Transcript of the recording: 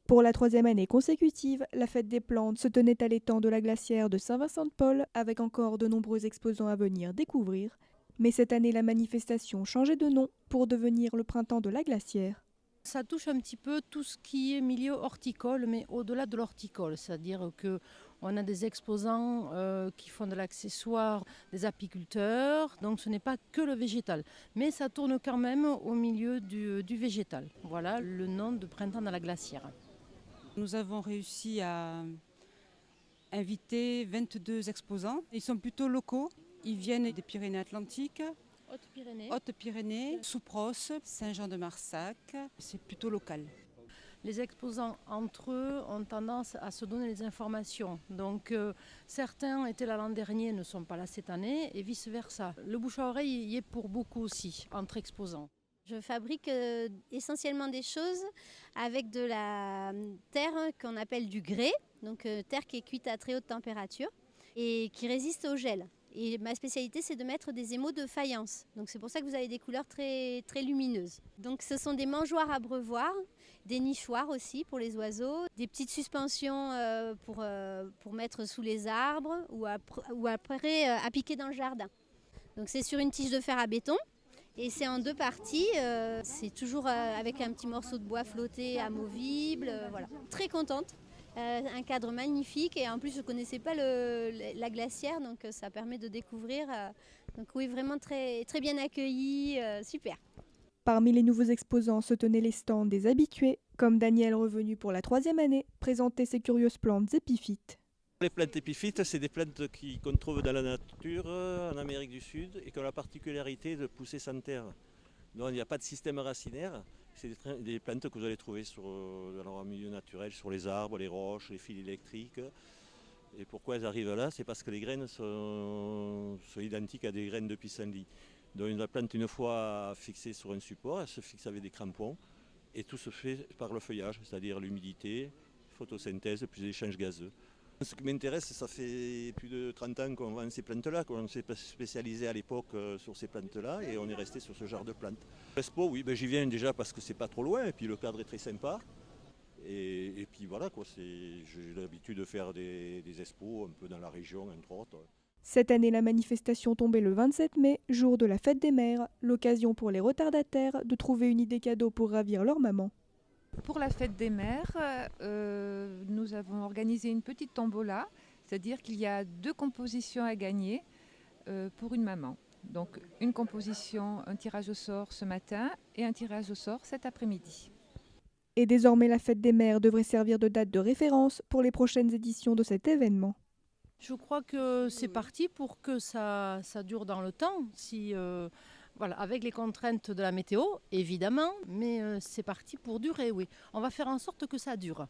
Pour la troisième année consécutive, la fête des plantes se tenait à l'étang de la glacière de Saint-Vincent-de-Paul, avec encore de nombreux exposants à venir découvrir. Mais cette année, la manifestation changeait de nom pour devenir le printemps de la glacière. Ça touche un petit peu tout ce qui est milieu horticole, mais au-delà de l'horticole, c'est-à-dire que on a des exposants qui font de l'accessoire, des apiculteurs, donc ce n'est pas que le végétal, mais ça tourne quand même au milieu du végétal. Voilà le nom de printemps dans la glacière. Nous avons réussi à inviter 22 exposants. Ils sont plutôt locaux. Ils viennent des Pyrénées-Atlantiques, Haute-Pyrénées. Hautes-Pyrénées, Soupros, Saint-Jean-de-Marsac. C'est plutôt local. Les exposants entre eux ont tendance à se donner les informations. Donc certains étaient là l'an dernier, ne sont pas là cette année et vice-versa. Le bouche à oreille y est pour beaucoup aussi, entre exposants. Je fabrique essentiellement des choses avec de la terre qu'on appelle du grès, donc terre qui est cuite à très haute température et qui résiste au gel. Et ma spécialité, c'est de mettre des émaux de faïence. Donc c'est pour ça que vous avez des couleurs très, très lumineuses. Donc ce sont des mangeoires à abreuvoir, des nichoirs aussi pour les oiseaux, des petites suspensions pour mettre sous les arbres ou après à piquer dans le jardin. Donc c'est sur une tige de fer à béton. Et c'est en deux parties, c'est toujours avec un petit morceau de bois flotté, amovible, voilà. Très contente, un cadre magnifique et en plus je ne connaissais pas la glacière donc ça permet de découvrir. Donc oui, vraiment très, très bien accueilli, super. Parmi les nouveaux exposants se tenaient les stands des habitués, comme Daniel revenu pour la troisième année, présenter ses curieuses plantes épiphytes. Les plantes épiphytes, c'est des plantes qu'on trouve dans la nature en Amérique du Sud et qui ont la particularité de pousser sans terre. Donc il n'y a pas de système racinaire. C'est des plantes que vous allez trouver dans leur milieu naturel, sur les arbres, les roches, les fils électriques. Et pourquoi elles arrivent là? C'est parce que les graines sont identiques à des graines de pissenlit. Donc la plante, une fois fixée sur un support, elle se fixe avec des crampons et tout se fait par le feuillage, c'est-à-dire l'humidité, photosynthèse, puis l'échange gazeux. Ce qui m'intéresse, ça fait plus de 30 ans qu'on vend ces plantes-là, qu'on s'est spécialisé à l'époque sur ces plantes-là et on est resté sur ce genre de plantes. L'expo, oui, j'y viens déjà parce que c'est pas trop loin et puis le cadre est très sympa. Et puis voilà, j'ai l'habitude de faire des expos un peu dans la région, entre autres. Cette année, la manifestation tombait le 27 mai, jour de la fête des mères, l'occasion pour les retardataires de trouver une idée cadeau pour ravir leur maman. Pour la fête des mères, nous avons organisé une petite tombola, c'est-à-dire qu'il y a 2 compositions à gagner pour une maman. Donc une composition, un tirage au sort ce matin et un tirage au sort cet après-midi. Et désormais, la fête des mères devrait servir de date de référence pour les prochaines éditions de cet événement. Je crois que c'est parti pour que ça dure dans le temps. Voilà, avec les contraintes de la météo, évidemment, mais c'est parti pour durer, oui. On va faire en sorte que ça dure.